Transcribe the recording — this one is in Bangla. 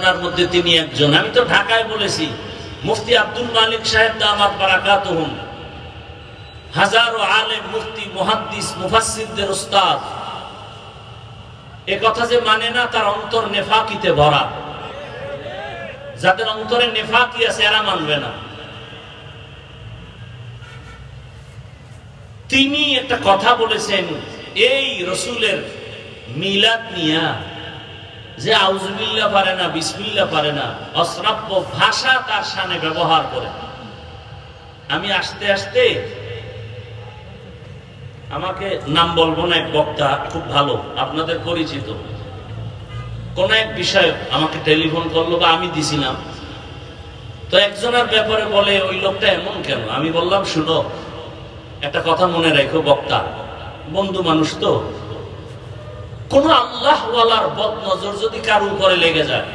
ঘরানার মধ্যে তিনি একজন। আমি তো ঢাকায় বলেছি, মুফতি আব্দুল মালিক সাহেব দামাত বারাকাতুহুম, হাজারো আলেম, মুফতি, মুহাদ্দিস, মুফাসসিরদের উস্তাদ, এ কথা যে মানে না তার অন্তর নেফাকিতে ভরা। যাদের অন্তরে নেফাকি আছে এরা মানবে না। তিনি একটা কথা বলেছেন এই রসুলের মিলাদ নিয়া, যে আউযুবিল্লাহ পারে না, বিসমিল্লাহ পারে না, অশ্রাব্য ভাষা তার শানে ব্যবহার করে। আমি আসতে আসতে, আমাকে নাম বলবো না, এক বক্তা খুব ভালো, আপনাদের পরিচিত, কোন এক বিষয়ে আমাকে টেলিফোন করলো বা আমি দিছিলাম, তো একজনের ব্যাপারে বলে ওই লোকটা এমন কেন। আমি বললাম শুনো, একটা কথা মনে রাখো, বক্তা বন্ধু মানুষ তো, কোন আল্লাহ ওয়ালার বদ নজর যদি কারো উপরে লেগে যায়,